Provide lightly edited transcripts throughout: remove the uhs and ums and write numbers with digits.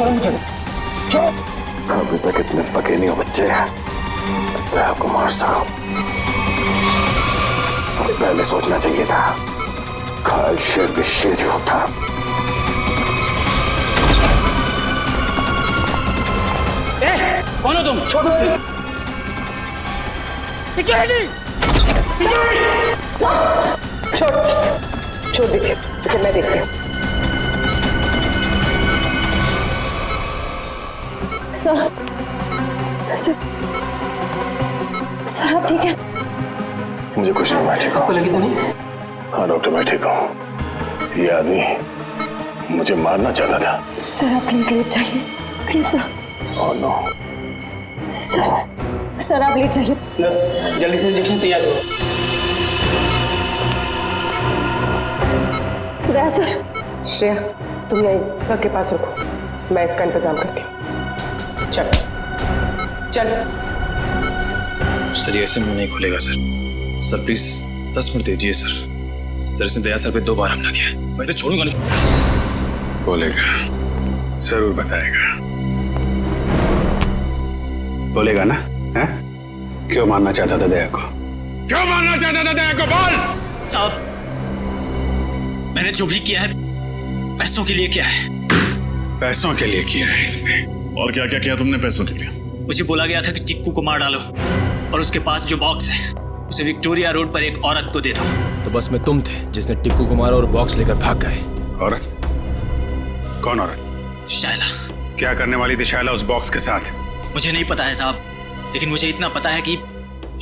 छोड़ो मुझे, छोड़ो। अभी तक इतने पके नहीं हो बच्चे, तो आपको मार सको। पहले सोचना चाहिए था, घायल शेर भी शेर ही होता। कौन हो तुम? छोड़ो। सिक्योरिटी! छोड़ दीजिए, इसे मैं देखती हूँ। सर आप ठीक है? मुझे कुछ नहीं, मैं ठीक हूँ। आपको लगी तो नहीं? हाँ डॉक्टर, मैं ठीक हूँ। ये आदमी मुझे मारना चाहता था। सर आप प्लीज लेट जाइए, please sir. Oh no. Sir आप लेट जाइए। नर्स, जल्दी से इंजेक्शन तैयार करो। दया सर। श्रेया, तुम यहीं सर के पास रुको, मैं इसका इंतजाम करती हूँ। चल चल। सर ये ऐसे मुंह नहीं खुलेगा सर। सर प्लीज 10 मिनट दीजिए सर। सर इसने दया सर पे 2 बार हमला किया, मैं इसे छोड़ूंगा नहीं। बोलेगा, जरूर बताएगा। बोलेगा ना? हैं? क्यों मारना चाहता था दया को? क्यों मारना चाहता था दया को? बोल। साहब, मैंने जो भी किया है पैसों के लिए किया है। पैसों के लिए किया है इसने? और क्या क्या किया तुमने पैसों के लिए? मुझे बोला गया था कि टिक्कू को मार डालो और उसके पास जो बॉक्स है उसे विक्टोरिया रोड पर एक औरत को दे दो। तो बस में तुम थे जिसने टिक्कू को मारा और बॉक्स लेकर भाग गए। औरत? कौन औरत? शायला। क्या करने वाली थी शायला उस बॉक्स के साथ? मुझे नहीं पता है साहब, लेकिन मुझे इतना पता है कि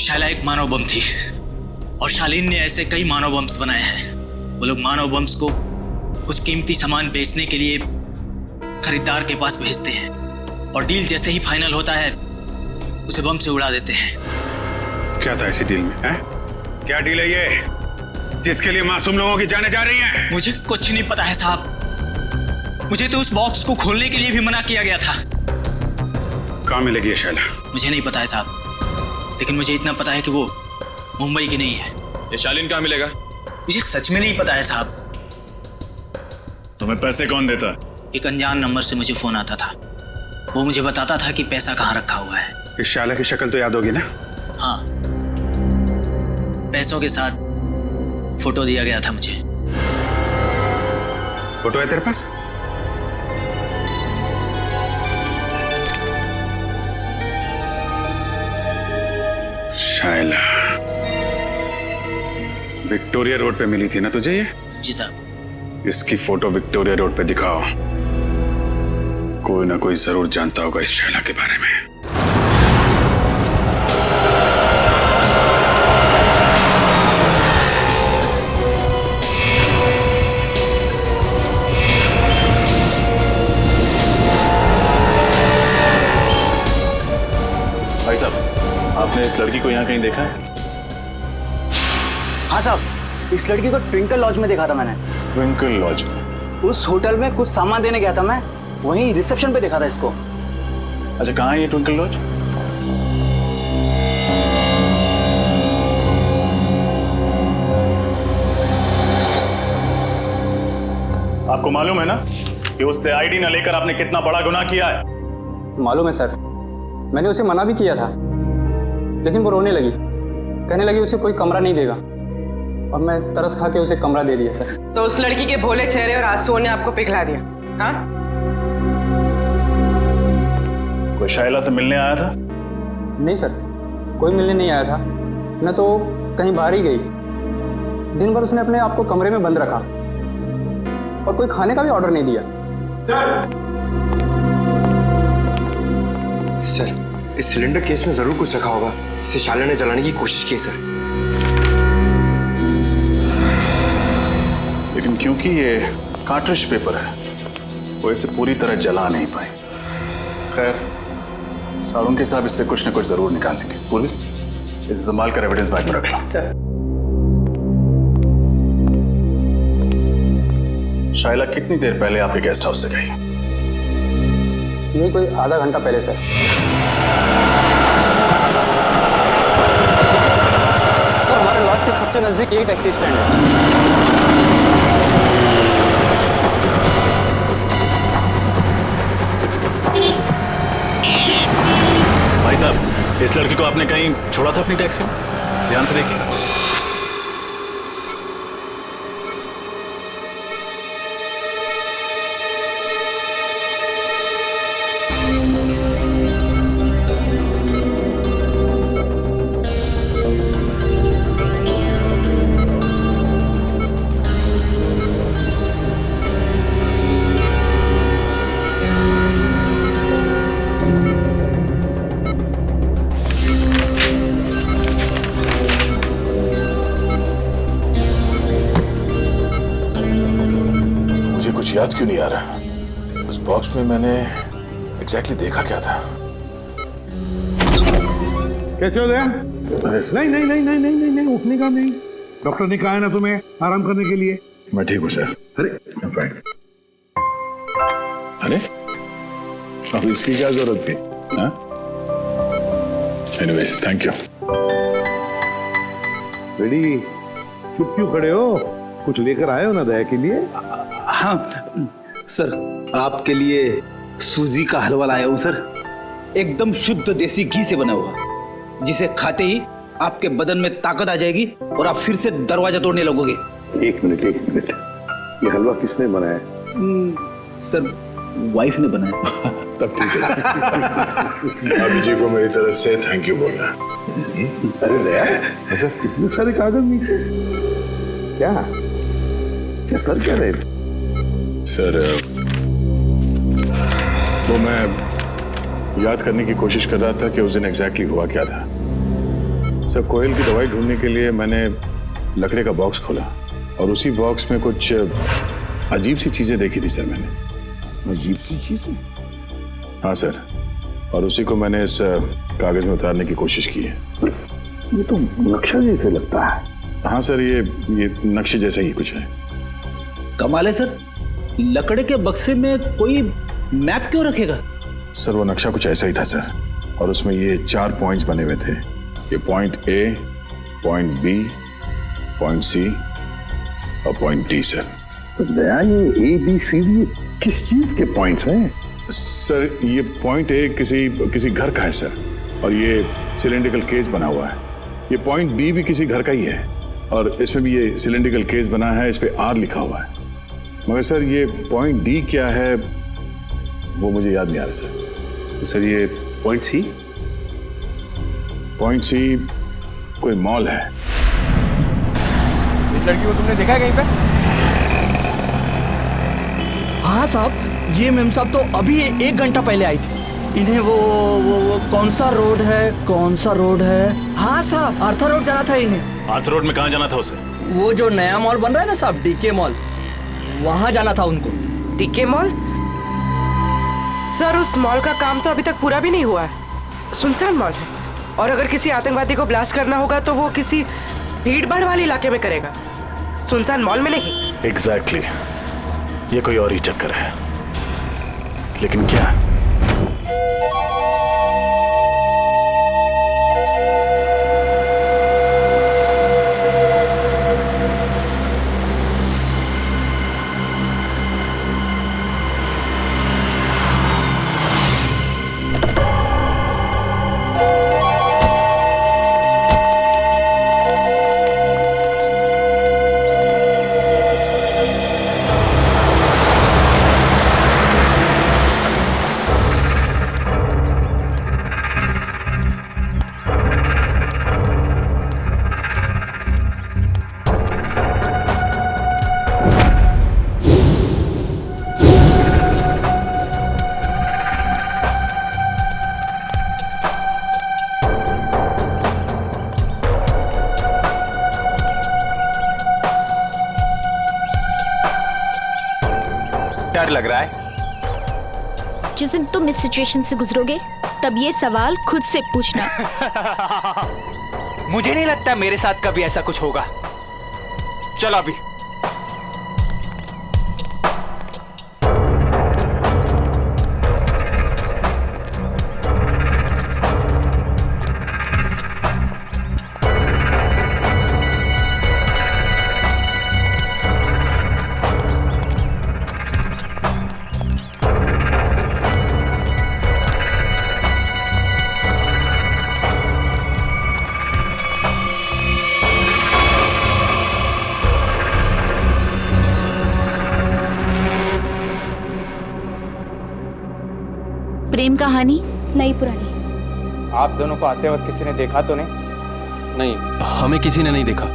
शायला एक मानव बम थी और शालीन ने ऐसे कई मानव बम्स बनाए हैं। वो लोग मानव बम्स को कुछ कीमती सामान बेचने के लिए खरीदार के पास भेजते हैं और डील जैसे ही फाइनल होता है उसे बम से उड़ा देते हैं। क्या था इसी डील में? हैं? क्या डील है ये जिसके लिए मासूम लोगों की जानें जा रही हैं? मुझे कुछ नहीं पता है साहब। मुझे तो उस बॉक्स को खोलने के लिए भी मना किया गया था। कहाँ मिलेगी ये शैला? मुझे नहीं पता है साहब, लेकिन मुझे इतना पता है कि वो मुंबई की नहीं है। ये शालीन कहाँ मिलेगा? मुझे सच में नहीं पता है साहब। तुम्हें पैसे कौन देता? एक अनजान नंबर से मुझे फोन आता था, वो मुझे बताता था कि पैसा कहाँ रखा हुआ है। इस शैला की शक्ल तो याद होगी ना? हाँ, पैसों के साथ फोटो दिया गया था मुझे। फोटो है तेरे पास? शैला विक्टोरिया रोड पे मिली थी ना तुझे ये? जी साहब। इसकी फोटो विक्टोरिया रोड पे दिखाओ। कोई ना कोई जरूर जानता होगा इस शैला के बारे में। भाई साहब, आपने इस लड़की को यहाँ कहीं देखा है? हाँ साहब, इस लड़की को ट्विंकल लॉज में देखा था मैंने। ट्विंकल लॉज में? उस होटल में कुछ सामान देने गया था मैं, वहीं रिसेप्शन पे देखा था इसको। अच्छा, कहाँ है ये ट्विंकल लॉज? आपको मालूम है ना कि उससे आईडी न लेकर आपने कितना बड़ा गुनाह किया है? मालूम है सर, मैंने उसे मना भी किया था, लेकिन वो रोने लगी, कहने लगी उसे कोई कमरा नहीं देगा, और मैं तरस खा के उसे कमरा दे दिया सर। तो उस लड़की के भोले चेहरे और आंसुओं ने आपको पिघला दिया? हाँ? कोई शायला से मिलने आया था? नहीं सर, कोई मिलने नहीं आया था, न तो कहीं बाहर ही गई। दिन भर उसने अपने आप को कमरे में बंद रखा और कोई खाने का भी ऑर्डर नहीं दिया। सर, इस सिलेंडर केस में जरूर कुछ रखा होगा जिसे शाला ने जलाने की कोशिश की है सर। लेकिन क्योंकि ये कार्ट्रिज पेपर है, वो इसे पूरी तरह जला नहीं पाए। खैर, सारुण के साहब इससे कुछ न कुछ जरूर निकाल लेंगे। पूर्वी, इसे संभाल कर एविडेंस बैग में रख लो। सर। शायला कितनी देर पहले आपके गेस्ट हाउस से गई? ये कोई आधा घंटा पहले सर। सर, हमारे लॉज के सबसे नजदीक एक टैक्सी स्टैंड है। इस लड़की को आपने कहीं छोड़ा था अपनी टैक्सी में? ध्यान से देखिए। कुछ याद क्यों नहीं आ रहा? उस बॉक्स में मैंने एग्जैक्टली देखा क्या था? कैसे हो गया? नहीं नहीं नहीं नहीं नहीं नहीं नहीं उठने का नहीं। डॉक्टर ने कहा है ना तुम्हें आराम करने के लिए। मैं ठीक हूँ सर। अरे अरे अब इसकी क्या जरूरत थी? Anyways thank you. बेटी चुप क्यों खड़े हो? कुछ लेकर आए हो ना दया के लिए? हाँ सर, आपके लिए सूजी का हलवा लाया हूँ सर। एकदम शुद्ध देसी घी से बना हुआ, जिसे खाते ही आपके बदन में ताकत आ जाएगी और आप फिर से दरवाजा तोड़ने लगोगे। एक मिनट ये हलवा किसने बनाया? सर वाइफ ने बनाया। तब ठीक है। अभी जी को मेरी तरफ से थैंक यू बोलना। अरे दया, अच्छा कितने सारे कागज नीचे? क्या क्या कर क्या रहे? सर वो मैं याद करने की कोशिश कर रहा था कि उस दिन एग्जैक्टली हुआ क्या था। सर कोयल की दवाई ढूंढने के लिए मैंने लकड़े का बॉक्स खोला और उसी बॉक्स में कुछ अजीब सी चीजें देखी थी सर मैंने। अजीब सी चीजें? हाँ सर, और उसी को मैंने इस कागज में उतारने की कोशिश की है। ये तो नक्शा जैसे लगता है। हाँ सर, ये नक्शे जैसा ही कुछ है। कमाल है सर, लकड़े के बक्से में कोई मैप क्यों रखेगा? सर वो नक्शा कुछ ऐसा ही था सर, और उसमें ये 4 पॉइंट्स बने हुए थे। ये point A, point B, point C और पॉइंट डी सर। तो दया ये ए बी सी डी किस चीज के पॉइंट्स हैं? सर ये पॉइंट ए किसी घर का है सर, और ये सिलेंड्रिकल केस बना हुआ है। ये पॉइंट बी भी किसी घर का ही है, और इसमें भी ये सिलेंड्रिकल केस बना है, इस पे आर लिखा हुआ है। मगर सर ये पॉइंट डी क्या है वो मुझे याद नहीं आ रहा सर। तो सर ये पॉइंट सी? पॉइंट सी कोई मॉल है। इस लड़की को तुमने देखा है कहीं पे? हाँ साहब, ये मेम साहब तो अभी 1 घंटा पहले आई थी। इन्हें वो कौन सा रोड है? हाँ साहब, आर्थर रोड जाना था इन्हें। आर्थर रोड में कहाँ जाना था उसे? वो जो नया मॉल बन रहा है ना साहब, डीके मॉल, वहाँ जाना था उनको। DK mall? सर उस मॉल का काम तो अभी तक पूरा भी नहीं हुआ है, सुनसान मॉल है, और अगर किसी आतंकवादी को ब्लास्ट करना होगा तो वो किसी भीड़ भाड़ वाले इलाके में करेगा, सुनसान मॉल में नहीं। एग्जैक्टली, ये कोई और ही चक्कर है। लेकिन क्या? डर लग रहा है? जिस दिन तुम इस सिचुएशन से गुजरोगे तब ये सवाल खुद से पूछना। मुझे नहीं लगता मेरे साथ कभी ऐसा कुछ होगा। चलो अभी। प्रेम कहानी? नहीं पुरानी। आप दोनों को आते वक्त किसी ने देखा तो नहीं? नहीं, हमें किसी ने नहीं देखा।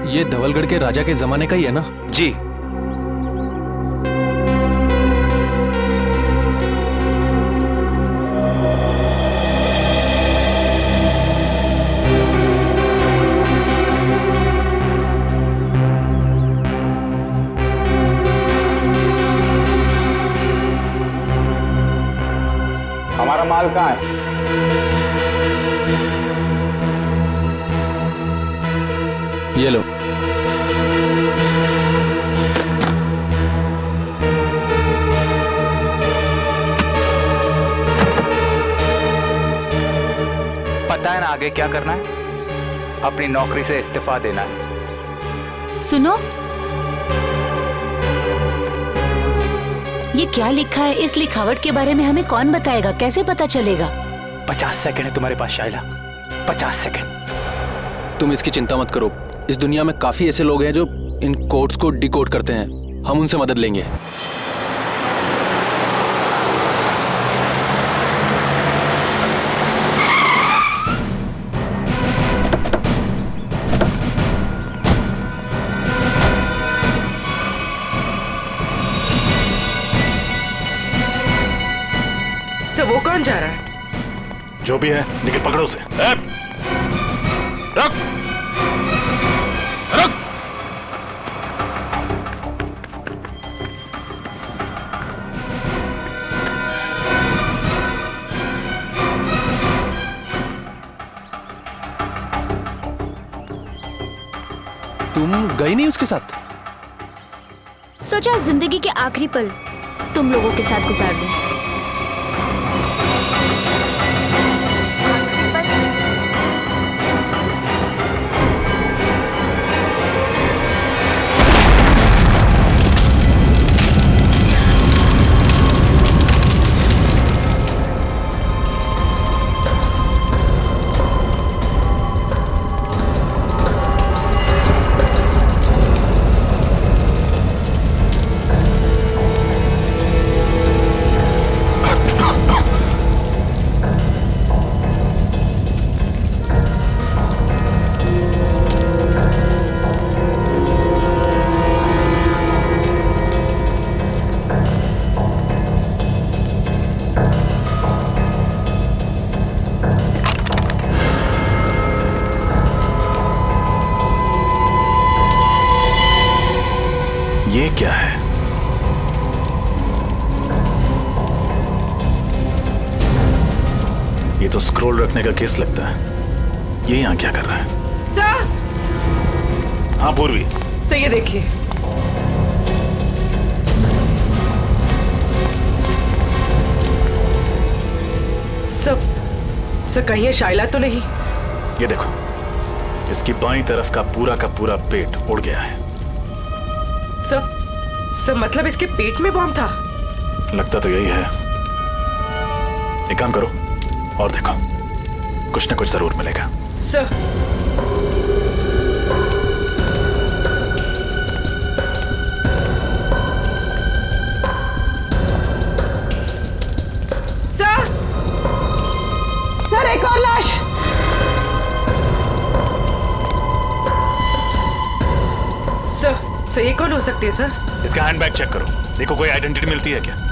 ये धवलगढ़ के राजा के जमाने का ही है ना? जी। हमारा माल कहाँ है? ये लो। पता है ना आगे क्या करना है? अपनी नौकरी से इस्तीफा देना है। सुनो, ये क्या लिखा है? इस लिखावट के बारे में हमें कौन बताएगा? कैसे पता चलेगा? 50 सेकंड है तुम्हारे पास शाइला, 50 सेकंड। तुम इसकी चिंता मत करो। इस दुनिया में काफी ऐसे लोग हैं जो इन कोड्स को डिकोड करते हैं। हम उनसे मदद लेंगे। सर वो कौन जा रहा है? जो भी है, लेकिन पकड़ो उसे। रख। रख। तुम गई नहीं उसके साथ? सोचा जिंदगी के आखिरी पल तुम लोगों के साथ गुजार दूं। ये क्या है? ये तो स्क्रोल रखने का केस लगता है। ये यहाँ क्या कर रहा है? सर! हाँ पूर्वी। सर ये देखिए। सर कहीं ये शाइला तो नहीं? ये देखो, इसकी बाईं तरफ का पूरा पेट उड़ गया है। सर मतलब इसके पेट में बॉम्ब था? लगता तो यही है। एक काम करो और देखो, कुछ ना कुछ जरूर मिलेगा। सर सर एक और लाश। सर ये कौन हो सकती है सर? इसका हैंडबैग चेक करो, देखो कोई आइडेंटिटी मिलती है क्या।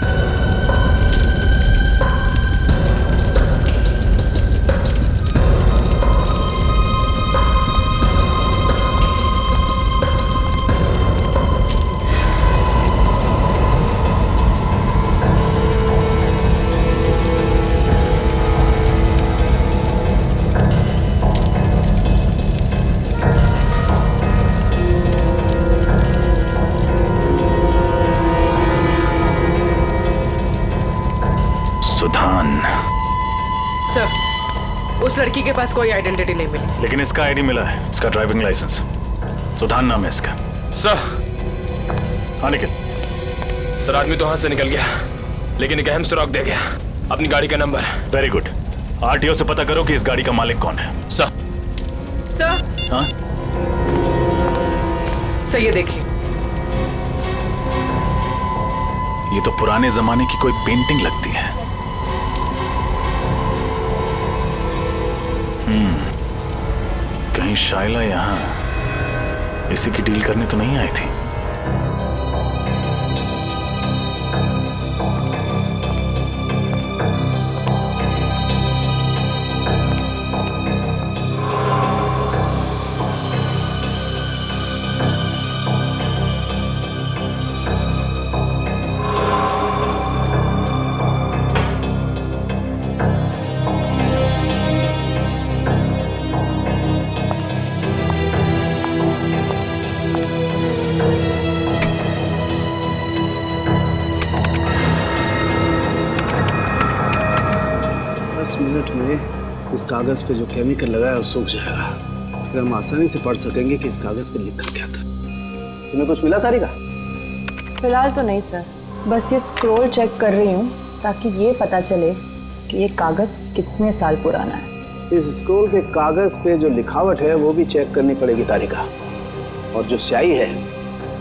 सुधान। सर उस लड़की के पास कोई आइडेंटिटी नहीं मिली। लेकिन इसका आईडी मिला है, इसका ड्राइविंग लाइसेंस। सुधान नाम है इसका। सर हाँ निखिल। सर आदमी तो हाथ से निकल गया, लेकिन एक अहम सुराग दे गया, अपनी गाड़ी का नंबर। Very good. आरटीओ से पता करो कि इस गाड़ी का मालिक कौन है। सर हाँ सर, ये देखिए, ये तो पुराने जमाने की कोई पेंटिंग लगती है। कहीं शाइला यहां इसी की डील करने तो नहीं आई थी। मिनट में इस कागज पे जो केमिकल लगा है वो सूख जाएगा, फिर हम आसानी से पढ़ सकेंगे कि इस कागज पे लिखा क्या था। तुम्हें कुछ मिला तारिका? फिलहाल तो नहीं सर, बस ये स्क्रॉल चेक कर रही हूँ ताकि ये पता चले कि ये कागज कितने साल पुराना है। इस स्क्रॉल के कागज पे जो लिखावट है वो भी चेक करनी पड़ेगी तारिका, और जो स्याही है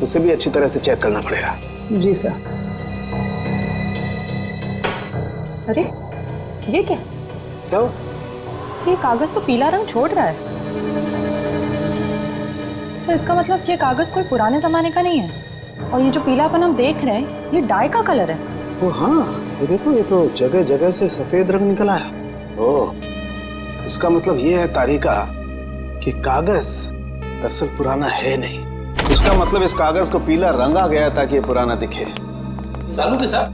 उसे भी अच्छी तरह से चेक करना पड़ेगा। जी सर। अरे ये क्या? ये कागज तो पीला रंग छोड़ रहा है। सर इसका मतलब ये कागज कोई पुराने जमाने का नहीं है, और ये जो पीलापन हम देख रहे हैं ये डाई का कलर है। ओ हाँ, ये देखो, ये तो जगह जगह से सफेद रंग निकल आया। ओह, इसका मतलब ये है तारिका कि कागज दरअसल पुराना है नहीं। इसका मतलब इस कागज को पीला रंगा गया ताकि ये पुराना दिखे। सालू के साथ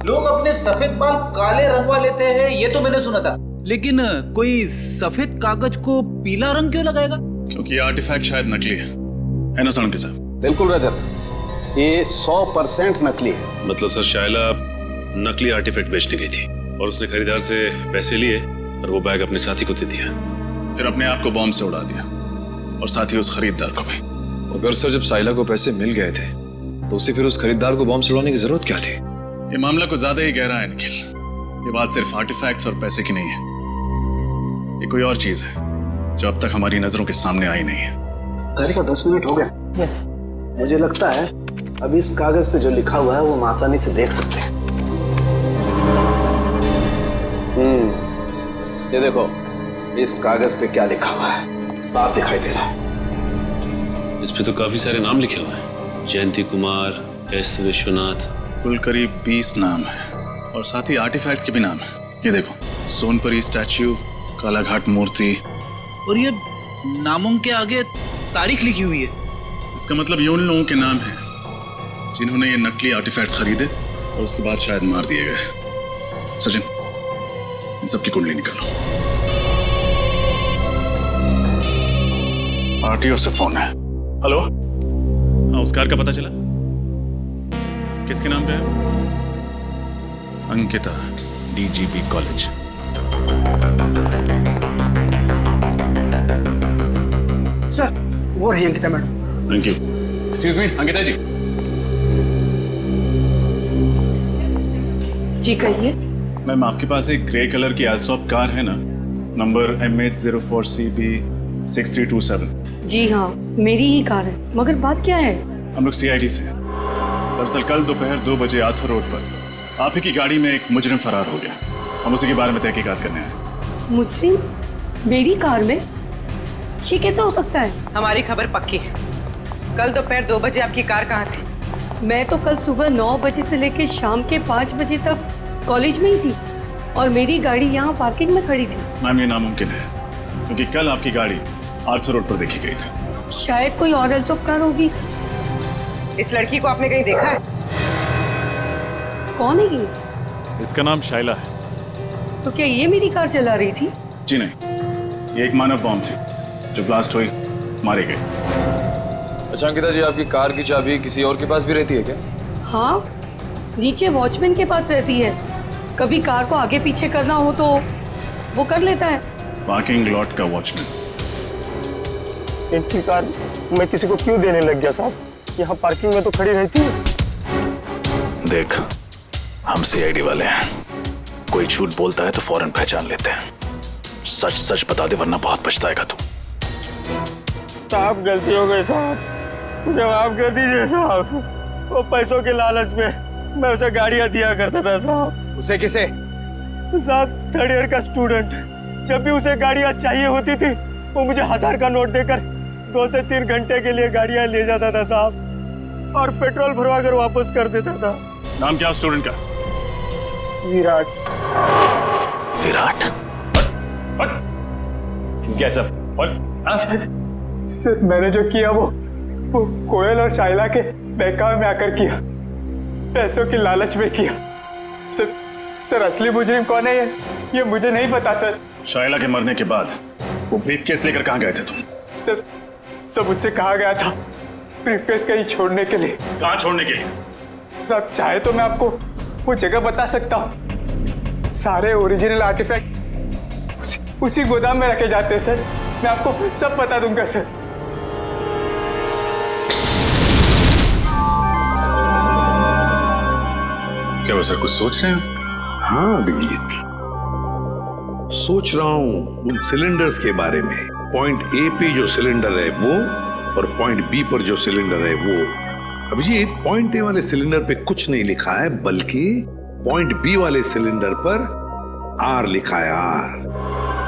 लोग अपने सफेद बाल काले रंगवा लेते हैं, ये तो मैंने सुना था, लेकिन कोई सफेद कागज को पीला रंग क्यों लगाएगा? क्योंकि ये आर्टिफैक्ट शायद नकली है ना सालू के साथ? बिल्कुल रजत, ये 100% नकली है। मतलब सर शाइला नकली आर्टिफैक्ट बेचने गई थी और उसने खरीदार से पैसे लिए और वो बैग अपने साथी को दे दिया, फिर अपने आप को बॉम्ब से उड़ा दिया और साथ ही उस खरीदार को भी। अगर सर जब साइला को पैसे मिल गए थे तो उसे फिर उस खरीदार को बॉम्ब से उड़ाने की जरूरत क्या थी? ये मामला कुछ ज्यादा ही गहरा है निखिल। ये बात सिर्फ आर्टिफैक्ट्स और पैसे की नहीं है, ये कोई और चीज है जो अब तक हमारी नजरों के सामने आई नहीं है। तारिका 10 मिनट हो गए। यस। मुझे लगता है अब इस कागज पे जो लिखा हुआ है वो हम आसानी से देख सकते हैं। ये देखो, इस कागज पे क्या लिखा हुआ है, साफ दिखाई दे रहा है। इस पे तो काफी सारे नाम लिखे हुए हैं, जयंती कुमार, एस विश्वनाथ। कुल करीब 20 नाम है और साथ ही आर्टिफैक्ट्स के भी नाम है। ये देखो, सोनपरी स्टैच्यू, कालाघाट मूर्ति, और ये नामों के आगे तारीख लिखी हुई है। इसका मतलब ये उन लोगों के नाम हैं जिन्होंने ये नकली आर्टिफैक्ट्स खरीदे और उसके बाद शायद मार दिए गए। सचिन, इन सबकी कुंडली निकालो। आरटीओ से फोन है। हेलो, हाँ, उस कार का पता चला? किसके नाम पे है? Ankita, DGP college. सर, वो रही Ankita madam. Thank you. Excuse me, Ankita ji. जी कहिए। मैम, आपके पास एक ग्रे कलर की एल्सॉप कार है ना, नंबर MH04CB6327? जी हाँ, मेरी ही कार है, मगर बात क्या है? हम लोग CID से। दरअसल कल दोपहर 2 बजे आथर रोड पर आप ही की गाड़ी में एक मुजरिम फरार हो गया। हम उसी के बारे में तहकीकात करने आए। मुजरिम मेरी कार में? ये कैसे हो सकता है? हमारी खबर पक्की है। कल दोपहर 2 बजे आपकी कार कहाँ थी? मैं तो कल सुबह 9 बजे से लेकर शाम के 5 बजे तक कॉलेज में ही थी और मेरी गाड़ी यहाँ पार्किंग में खड़ी थी। मैम, ये नामुमकिन है क्योंकि कल आपकी गाड़ी आर्थर रोड पर देखी गई थी। शायद कोई और एल्सॉप कार होगी। इस लड़की को आपने कहीं देखा है? कौन है ये? इसका नाम शाइला है। तो क्या ये मेरी कार चला रही थी? जी नहीं, ये एक मानव बॉम्ब थी जो ब्लास्ट हुई, मारी गई। अच्छा अंकिता जी, आपकी कार की चाबी किसी और के पास भी रहती है क्या? हाँ, नीचे वॉचमैन के पास रहती है। कभी कार को आगे पीछे करना हो तो वो कर लेता है। पार्किंग लॉट का वॉचमैन। इनकी कार मैं किसी को क्यों देने लग गया साहब? यहाँ पार्किंग में तो खड़ी रहती है। देख, हम सीआईडी वाले हैं, कोई झूठ बोलता है तो फौरन पहचान लेते हैं। सच सच बता दे वरना बहुत पछताएगा तू। साहब गलती हो गई साहब, मुझे माफ कर दीजिए साहब। वो पैसों के लालच में मैं उसे गाड़ियां दिया करता था साहब। उसे किसे? साहब 3rd ईयर का स्टूडेंट। जब भी उसे गाड़ियां चाहिए होती थी वो मुझे 1000 का नोट देकर 2 से 3 घंटे के लिए गाड़ियां ले जाता था साहब, और पेट्रोल भरवा कर वापस कर देता था। नाम क्या स्टूडेंट का? विराट। विराट? कैसा? सिर्फ मैंने जो किया वो कोयल और शाइला के बहकावे में आकर किया, पैसों की लालच में किया। सर असली मुजरिम कौन है ये मुझे नहीं पता सर। शाइला के मरने के बाद वो ब्रीफकेस लेकर कहाँ गए थे तुम? सर मुझसे कहा गया था ब्रीफकेस कहीं छोड़ने के लिए। कहाँ छोड़ने के लिए? सर आप चाहे तो मैं आपको वो जगह बता सकता हूँ। सारे ओरिजिनल आर्टिफैक्ट उसी गोदाम में रखे जाते हैं सर। मैं आपको सब बता दूंगा सर। क्या वो सर कुछ सोच रहे हैं? हाँ अभिजीत, सोच रहा हूं उन सिलेंडर्स के बारे में। पॉइंट ए पे जो सिलेंडर है वो, और पॉइंट बी पर जो सिलेंडर है वो। अभिजीत, पॉइंट ए वाले सिलेंडर पे कुछ नहीं लिखा है, बल्कि पॉइंट बी वाले सिलेंडर पर आर लिखा है, आर।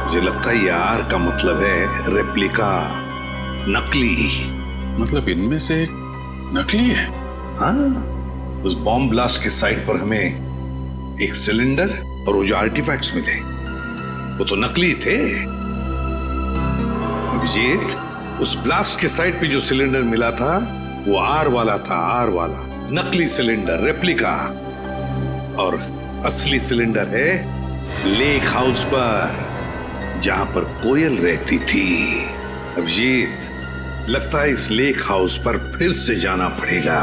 मुझे लगता है ये आर का मतलब है रेप्लिका, नकली। मतलब इनमें से नकली है? हाँ, उस बॉम्ब ब्लास्ट के साइट पर हमें एक सिलेंडर और वो जो आर्टिफैक्ट्स मिले वो तो नकली थे। अभिजीत, उस ब्लास्ट के साइट पे जो सिलेंडर मिला था वो आर वाला था, आर वाला नकली सिलेंडर, रेप्लिका। और असली सिलेंडर है लेक हाउस पर, जहां पर कोयल रहती थी। अभिजीत, लगता है इस लेक हाउस पर फिर से जाना पड़ेगा।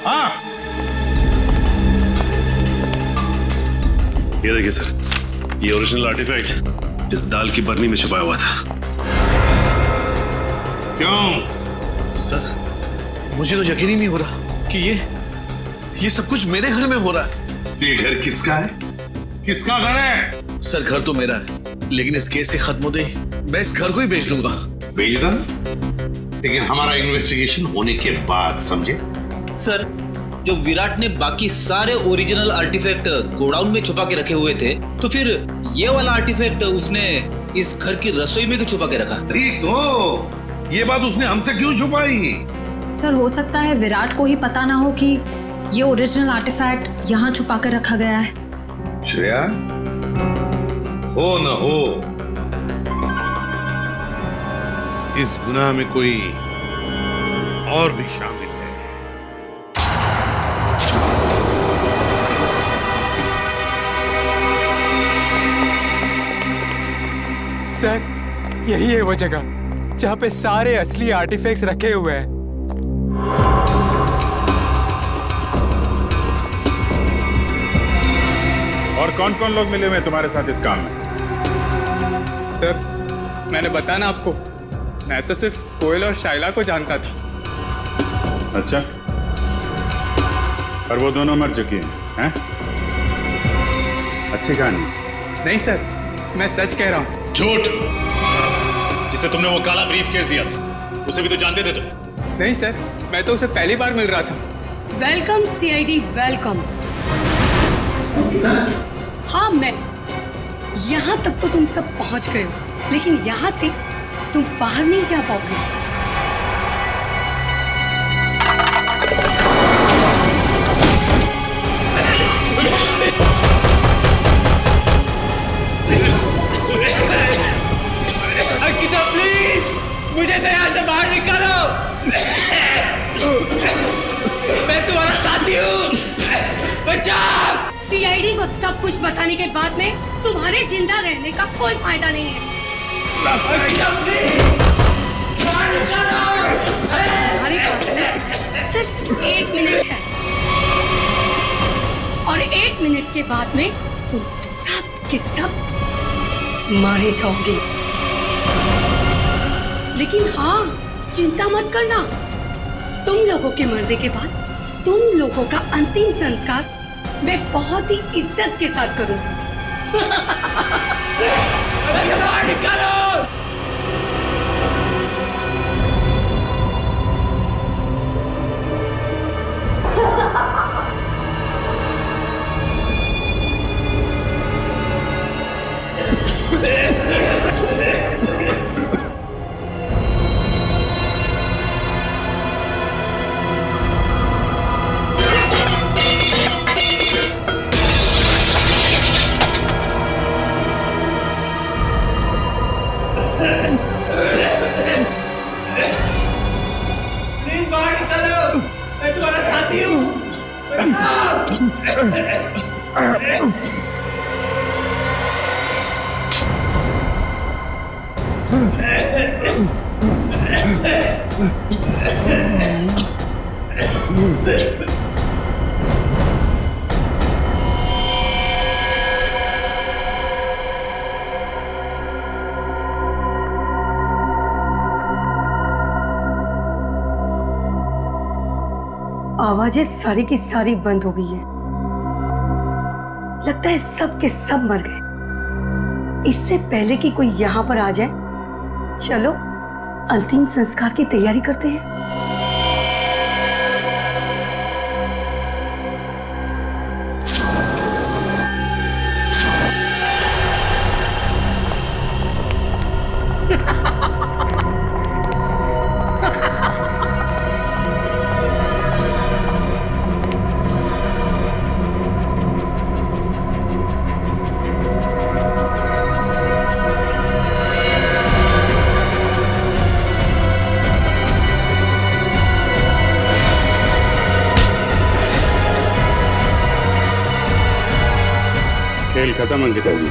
हाँ, ये देखिए सर, ये ओरिजिनल आर्टिफैक्ट इस दाल की बरनी में छुपाया हुआ था। क्यों? सर, मुझे तो यकीन ही नहीं हो रहा कि ये सब कुछ मेरे घर में हो रहा है। ये घर किसका है? किसका घर है? सर, घर तो मेरा है, लेकिन इस केस के खत्म होते ही मैं इस घर को ही बेच दूंगा। बेच दो, लेकिन हमारा इन्वेस्टिगेशन होने के बाद, समझे? सर, जब विराट ने बाकी सारे ओरिजिनल आर्टिफैक्ट गोडाउन में छुपा के रखे हुए थे, तो फिर ये वाला आर्टिफैक्ट उसने इस घर की रसोई में क्यों छुपा के रखा? तो ये बात उसने हमसे क्यों छुपाई? सर, हो सकता है विराट को ही पता ना हो कि ये ओरिजिनल आर्टिफैक्ट यहाँ छुपा कर रखा गया है। श्रेया, हो न हो, इस गुनाह में कोई और भी शामिल है। सर, यही है वो जगह जहाँ पे सारे असली आर्टिफैक्ट्स रखे हुए हैं। और कौन कौन लोग मिले हुए हैं तुम्हारे साथ इस काम में? सर, मैंने बताया ना आपको, मैं तो सिर्फ कोयल और शाइला को जानता था। अच्छा, और वो दोनों मर चुकी हैं? अच्छी कहानी। नहीं सर, मैं सच कह रहा हूँ। झूठ! जिसे तुमने वो काला ब्रीफ केस दिया था, उसे भी तो जानते थे तुम? नहीं सर, मैं तो उसे पहली बार मिल रहा था। Welcome CID, welcome. हाँ, मैं यहाँ तक तो तुम सब पहुँच गए हो, लेकिन यहाँ से तुम बाहर नहीं जा पाओगे। अंकिता, प्लीज मुझे तो यहाँ से बाहर निकालो। मैं तुम्हारा साथी हूँ। को सब कुछ बताने के बाद में तुम्हारे जिंदा रहने का कोई फायदा नहीं है। तुम्हारे पास में सिर्फ 1 मिनट है और 1 मिनट के बाद में तुम सब के सब मारे जाओगे। लेकिन हाँ, चिंता मत करना, तुम लोगों के मरने के बाद तुम लोगों का अंतिम संस्कार मैं बहुत ही इज्जत के साथ करूंगी। आवाजें सारी की सारी बंद हो गई है। लगता है सब के सब मर गए। इससे पहले कि कोई यहाँ पर आ जाए, चलो अंतिम संस्कार की तैयारी करते हैं। खेल खत्म अंकिता जी।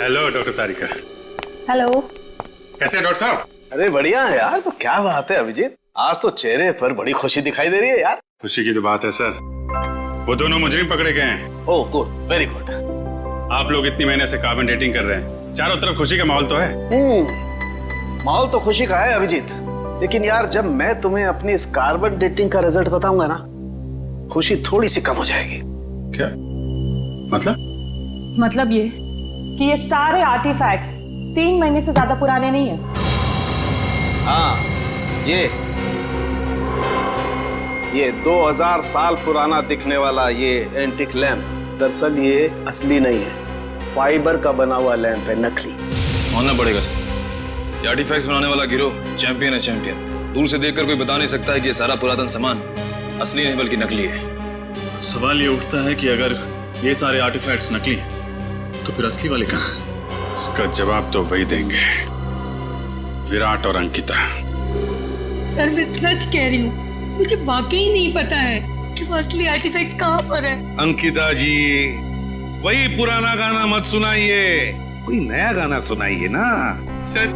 हेलो डॉक्टर तारिका। हेलो। कैसे हैं डॉक्टर साहब? अरे बढ़िया है यार। तो क्या बात है अभिजीत, आज तो चेहरे पर बड़ी खुशी दिखाई दे रही है यार। खुशी की तो बात है सर, वो दोनों मुजरिम पकड़े गए हैं। Oh good, very good. आप लोग इतनी महीने से कार्बन डेटिंग कर रहे हैं, चारों तरफ खुशी का माहौल तो है। माहौल तो खुशी का है अभिजीत, लेकिन यार जब मैं तुम्हें अपनी इस कार्बन डेटिंग का रिजल्ट बताऊंगा ना, खुशी थोड़ी सी कम हो जाएगी। क्या मतलब? मतलब ये कि ये सारे आर्टिफैक्ट्स 3 महीने से ज्यादा पुराने नहीं है। हाँ, ये 2000 साल पुराना दिखने वाला ये एंटिक लैंप दरअसल ये असली नहीं है, फाइबर का बना हुआ लैंप है, नकली। मानना पड़ेगा सर, ये आर्टिफैक्ट्स बनाने वाला गिरोह चैंपियन है, चैंपियन। दूर से देखकर कोई बता नहीं सकता है कि ये सारा पुरातन सामान असली नहीं बल्कि नकली है। सवाल ये उठता है कि अगर ये सारे आर्टिफैक्ट्स नकली हैं तो फिर असली वाले कहाँ हैं? इसका जवाब तो वही देंगे, विराट और अंकिता। सर मैं सच कह रही हूँ, मुझे वाकई नहीं पता है कि वो असली आर्टिफैक्ट्स कहाँ पर है। अंकिता जी, वही पुराना गाना मत सुनाइए, कोई नया गाना सुनाइए ना। सर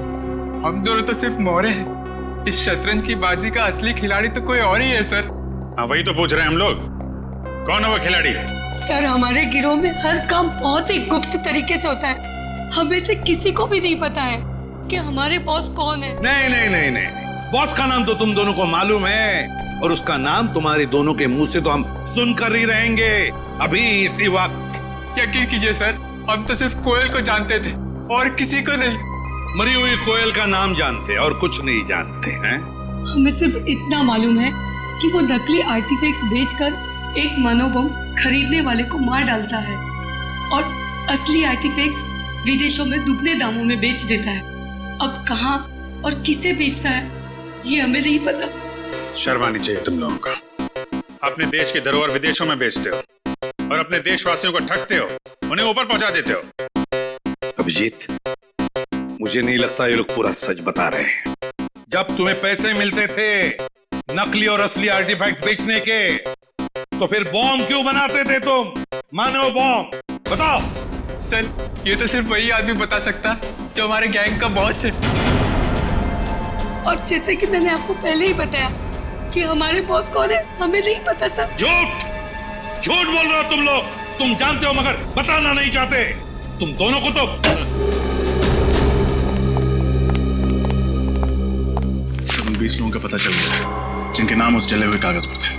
हम दोनों तो सिर्फ मोहरे हैं, इस शतरंज की बाजी का असली खिलाड़ी तो कोई और ही है सर। हाँ वही तो पूछ रहे हैं हम लोग, कौन है वो खिलाड़ी? सर हमारे गिरोह में हर काम बहुत ही गुप्त तरीके से होता है, हमें से किसी को भी नहीं पता है कि हमारे बॉस कौन है। नहीं नहीं नहीं नहीं, बॉस का नाम तो तुम दोनों को मालूम है, और उसका नाम तुम्हारे दोनों के मुंह से तो हम सुनकर ही रहेंगे अभी इसी वक्त। यकीन कीजिए सर, हम तो सिर्फ कोयल को जानते थे और किसी को नहीं। मरी हुई कोयल का नाम जानते और कुछ नहीं जानते हैं। हमें सिर्फ इतना मालूम है कि वो नकली आर्टिफैक्ट्स बेचकर एक मनोबम खरीदने वाले को मार डालता है और असली आर्टिफैक्ट्स विदेशों में दुगने दामों में बेच देता है। अब कहाँ और किसे बेचता है ये हमें नहीं पता। शर्म आनी चाहिए तुम लोगों का। अपने देश की धरोहर विदेशों में बेचते हो और अपने देशवासियों को ठगते हो, उन्हें ऊपर पहुंचा देते हो। अभिजीत, मुझे नहीं लगता ये लोग पूरा सच बता रहे हैं। जब तुम्हें पैसे मिलते थे नकली और असली आर्टिफैक्ट्स बेचने के, तो फिर बॉम्ब क्यों बनाते थे तुम? मानो बॉम्ब, बताओ। सर, ये तो सिर्फ वही आदमी बता सकता जो हमारे गैंग का बॉस है। और जैसे कि मैंने आपको पहले ही बताया कि हमारे बॉस कौन है हमें नहीं पता सर। झूठ झूठ बोल रहे हो तुम लोग। तुम जानते हो मगर बताना नहीं चाहते। तुम दोनों को तो सब 20 लोगों का पता चल गया है जिनके नाम उस जले हुए कागज पर थे।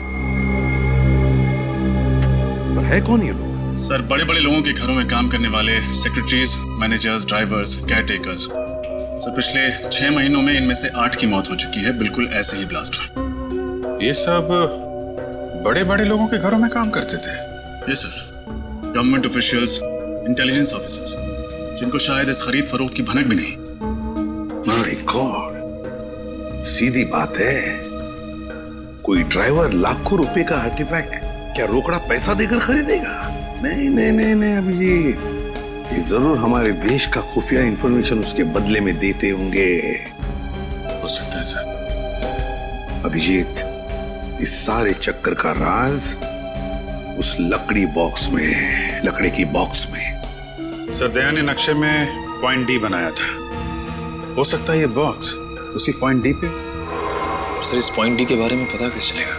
पर है कौन ये लोग? सर, बड़े बड़े लोगों के घरों में काम करने वाले secretaries, managers, drivers, caretakers. Sir, पिछले 6 महीनों में इनमें से 8 की मौत हो चुकी है, बिल्कुल ऐसे ही ब्लास्ट में। ये सब बड़े बड़े लोगों के घरों में काम करते थे? Yes sir, government officials, intelligence officers, जिनको शायद इस खरीद फरोख्त की भनक भी नहीं। माय गॉड, सीधी बात है। कोई ड्राइवर लाखों रुपए का आर्टिफैक्ट क्या रोकड़ा पैसा देकर खरीदेगा? नहीं नहीं नहीं नहीं अभिजीत, ये जरूर हमारे देश का खुफिया इंफॉर्मेशन उसके बदले में देते होंगे। हो सकता है सर। अभिजीत, इस सारे चक्कर का राज उस लकड़ी बॉक्स में है, लकड़ी की बॉक्स में। सर, दया ने नक्शे में पॉइंट डी बनाया था। हो सकता है ये बॉक्स उसी पॉइंट डी पे। सर, इस पॉइंट डी के बारे में पता कैसे चलेगा?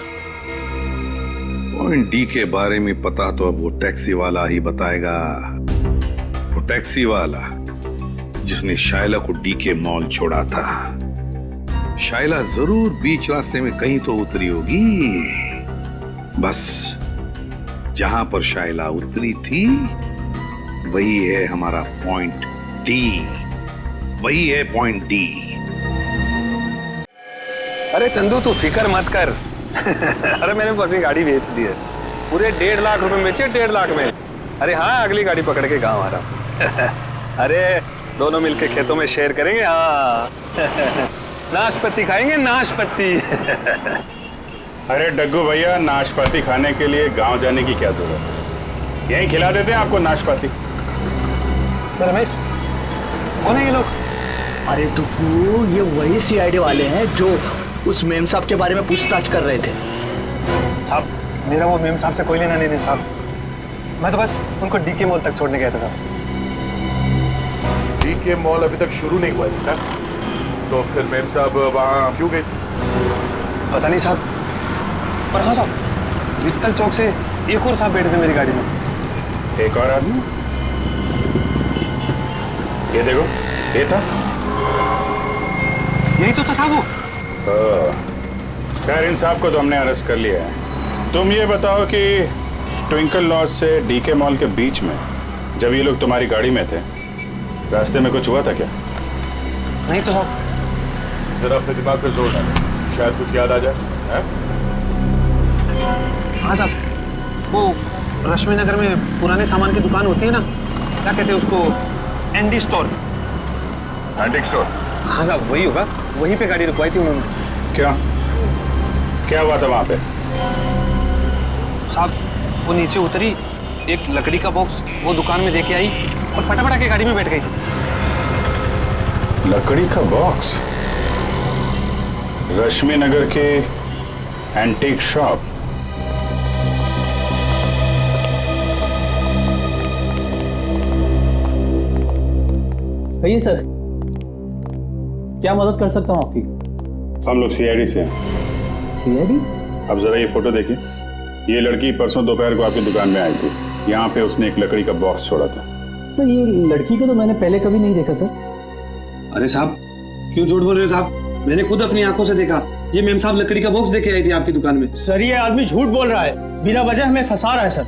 पॉइंट डी के बारे में पता तो अब वो टैक्सी वाला ही बताएगा। वो टैक्सी वाला जिसने शायला को डी के मॉल छोड़ा था। शायला जरूर बीच रास्ते में कहीं तो उतरी होगी। बस जहां पर शायला उतरी थी वही है हमारा पॉइंट डी। वही है पॉइंट डी। अरे चंदू, तू फिक्र मत कर। अरे मैंने अपनी गाड़ी बेच दी है, पूरे 1.5 लाख रुपए बेचे, 1.5 लाख में। अरे हाँ, अगली गाड़ी पकड़ के गाँव आ रहा हूँ। अरे दोनों मिलके खेतों में शेयर करेंगे। हाँ नाशपाती खाएंगे, नाशपाती। अरे डग्गू भैया, नाशपाती खाने के लिए गांव जाने की क्या जरूरत है? यहीं खिला देते हैं आपको नाशपाती। रमेश, कौन है ये लोग? अरे दुप्पू, ये वही सीआईडी वाले हैं जो उस मेम साहब के बारे में पूछताछ कर रहे थे। साहब, मेरा वो मेम साहब से कोई लेना नहीं साहब। मैं तो बस उनको डीके मॉल तक छोड़ने गया था साहब। डीके मॉल अभी तक शुरू नहीं हुआ था, तो फिर मेम साहब वहाँ क्यों गए थे? पता नहीं साहब, पर हाँ साहब, वित्तल चौक से एक और साहब बैठे थे मेरी गाड़ी में। एक और आदमी? ये देखो, ये था। यही तो था साहब वो। खैर, इन साहब को तो हमने अरेस्ट कर लिया है। तुम ये बताओ कि ट्विंकल लॉज से डीके मॉल के बीच में जब ये लोग तुम्हारी गाड़ी में थे, रास्ते में कुछ हुआ था क्या? नहीं तो साहब। जरा अपने दिमाग पे जोर डालो, शायद कुछ याद आ जाए। हाँ साहब, वो रश्मि नगर में पुराने सामान की दुकान होती है ना, क्या कहते हैं उसको? Andy store. Antique store? हाँ साहब, वही होगा। वहीं पे गाड़ी रुकवाई थी उन्होंने। क्या हुआ था वहां पे? साहब, वो नीचे उतरी, एक लकड़ी का बॉक्स वो दुकान में देके आई और फटाफट आके गाड़ी में बैठ गई थी। लकड़ी का बॉक्स? रश्मि नगर के एंटीक शॉप? कहिए सर, क्या मदद कर सकता हूँ आपकी? हम लोग सीआईडी से हैं। सीआईडी? अब जरा ये फोटो देखिए। ये लड़की परसों दोपहर को आपकी दुकान में आई थी। यहाँ पे उसने एक लकड़ी का बॉक्स छोड़ा था। तो ये लड़की को तो मैंने पहले कभी नहीं देखा सर। अरे साहब, क्यों झूठ बोल रहे हो साहब? मैंने खुद अपनी आंखों से देखा ये मेम साहब लकड़ी का बॉक्स देके आई थी आपकी दुकान में। सर ये आदमी झूठ बोल रहा है, बिना वजह हमें फंसा रहा है सर।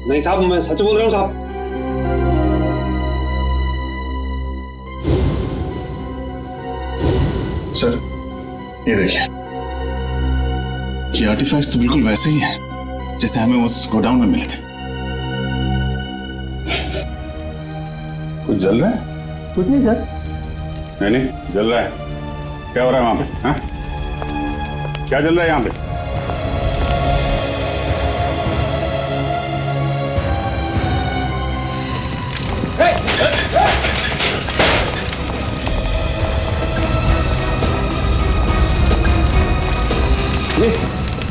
नहीं साहब, मैं सच बोल रहा हूँ साहब। सर ये देखिए, ये आर्टिफैक्ट्स तो बिल्कुल वैसे ही हैं जैसे हमें उस गोडाउन में मिले थे। कुछ जल रहा है? कुछ नहीं सर। नहीं जल रहा है। क्या हो रहा है वहां पे? हाँ? क्या जल रहा है यहाँ पे?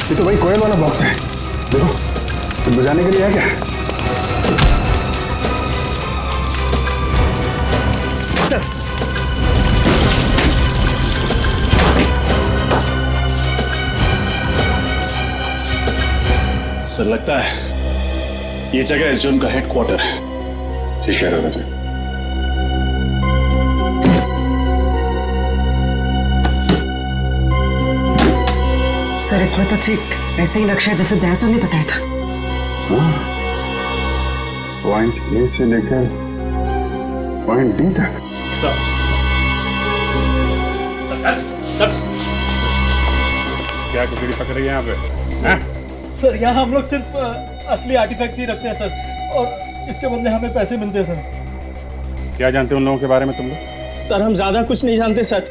ये तो भाई कोयल वाला बॉक्स है। देखो, कुछ बजाने के लिए है क्या? सर सर लगता है ये जगह इस जोन का हेडक्वार्टर है। ठीक है राजा। सर इसमें तो ठीक ऐसे ही नक्शा है जैसे दयासर ने बताया था। पॉइंट ए से लेकर पॉइंट डी तक। क्या कुछ पकड़ रही है यहाँ पे? हाँ? सर यहाँ हम लोग सिर्फ असली आर्टिफैक्ट्स ही रखते हैं सर, और इसके बदले हमें पैसे मिलते हैं सर। क्या जानते हो उन लोगों के बारे में तुम लोग? सर हम ज्यादा कुछ नहीं जानते सर,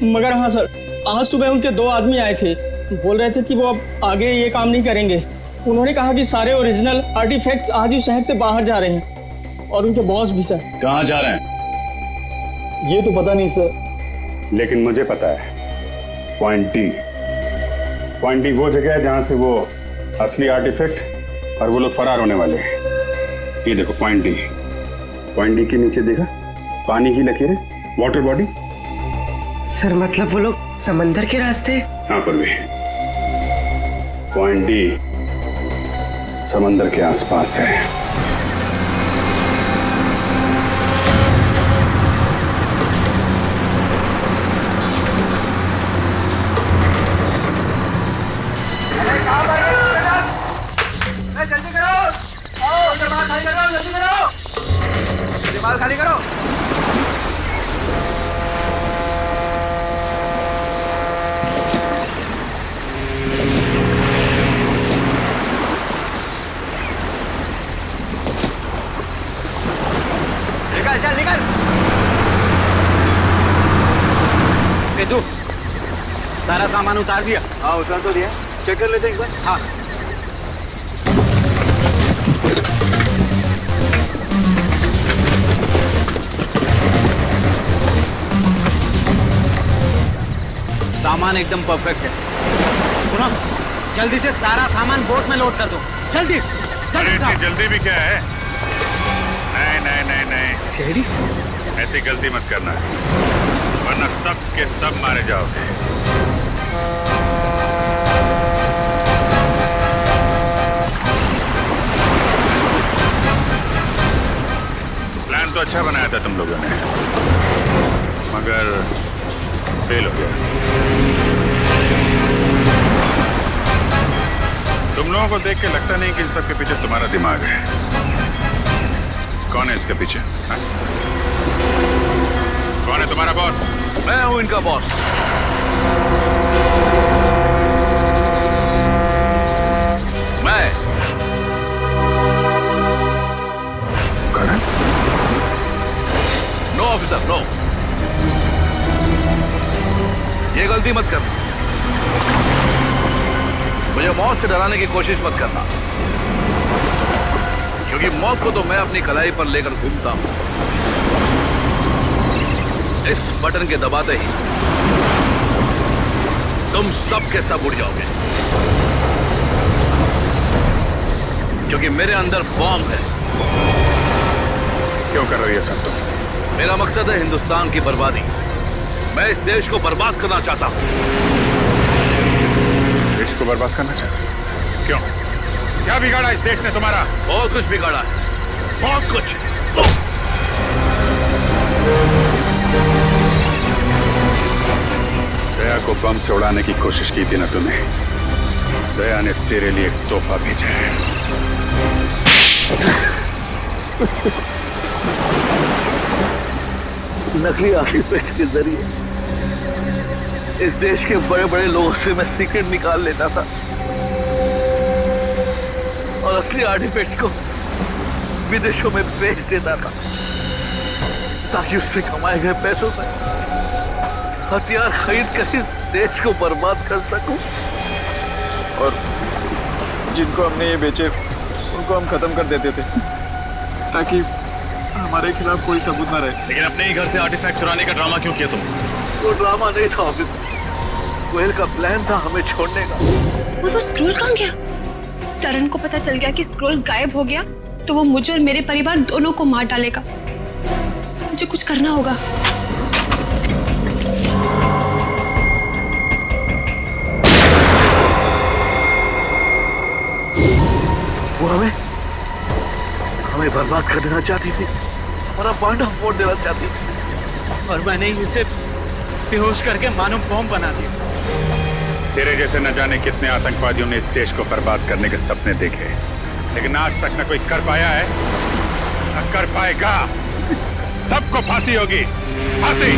मगर हाँ सर, आज सुबह उनके 2 आदमी आए थे, बोल रहे थे कि वो अब आगे ये काम नहीं करेंगे। उन्होंने कहा कि सारे ओरिजिनल आर्टिफैक्ट्स आज ही शहर से बाहर जा रहे हैं, और उनके बॉस भी सर। कहाँ जा रहे हैं? ये तो पता नहीं सर। लेकिन मुझे पता है, पॉइंट डी। पॉइंट डी वो जगह है जहां से वो असली आर्टिफैक्ट और वो लोग फरार होने वाले हैं। ये देखो पॉइंट डी। पॉइंट डी के नीचे देखा पानी की लकीरें, वाटर बॉडी। सर मतलब वो लोग समंदर के रास्ते? यहाँ पर भी पॉइंट डी समंदर के आसपास है। जल्दी करो, आओ दिमाग खाली करो, जल्दी करो, दिमाग खाली करो। निकल चल निकल। तू सारा सामान उतार दिया? हाँ उतार तो दिया, चेक कर लेते एक बार। हाँ सामान एकदम परफेक्ट है। सुनो, जल्दी से सारा सामान बोट में लोड कर दो, जल्दी। इतनी जल्दी भी क्या है? नहीं नहीं नहीं नहीं शेरी, ऐसी गलती मत करना, वरना सब के सब मारे जाओगे। प्लान तो अच्छा बनाया था तुम लोगों ने, मगर फेल हो गया। तुम लोगों को देख के लगता नहीं कि इन सब के पीछे तुम्हारा दिमाग है। कौन है इसके पीछे? हा? कौन है तुम्हारा बॉस? मैं हूं इनका बॉस। मैं करण? नो ऑफिसर नो, ये गलती मत करना। मुझे मौत से डराने की कोशिश मत करना, क्योंकि मौत को तो मैं अपनी कलाई पर लेकर घूमता हूं। इस बटन के दबाते ही तुम सब के सब उड़ जाओगे, क्योंकि मेरे अंदर बॉम्ब है। क्यों कर रहे हो ये सब तुम? मेरा मकसद है हिंदुस्तान की बर्बादी। मैं इस देश को बर्बाद करना चाहता हूं। देश को बर्बाद करना चाहते हो? क्यों? क्या बिगाड़ा इस देश ने तुम्हारा? बहुत कुछ बिगाड़ा है, बहुत कुछ। दया को बम से उड़ाने की कोशिश की थी ना तूने? दया ने तेरे लिए एक तोहफा भेजा है। नकली आर्टिफैक्ट के जरिए इस देश के बड़े बड़े लोगों से मैं सीक्रेट निकाल लेता था और असली आर्टिफैक्ट्स को विदेशों में बेच देता था ताकि उससे कमाए गए पैसों से हथियार खरीद कर इस देश को बर्बाद कर सकूं। और जिनको हमने ये बेचे उनको हम खत्म कर देते थे ताकि हमारे खिलाफ कोई सबूत ना रहे। लेकिन अपने ही घर से आर्टिफैक्ट चुराने का ड्रामा क्यों किया तुम? वो ड्रामा नहीं था ऑफिसर, गोयल का प्लान था हमें छोड़ने का। और वो स्क्रोल कहाँ गया? तरन को पता चल गया कि स्क्रोल गायब हो गया तो वो मुझे और मेरे परिवार दोनों को मार डालेगा। मुझे कुछ करना होगा। वो हमें बर्बाद कर देना चाहती थी, हमारा पांडा फोड़ देना चाहती थी और मैंने इसे बेहोश करके मानो बम बना दिया। तेरे जैसे न जाने कितने आतंकवादियों ने इस देश को बर्बाद करने के सपने देखे, लेकिन आज तक न कोई कर पाया है न कर पाएगा। सबको फांसी होगी, फांसी।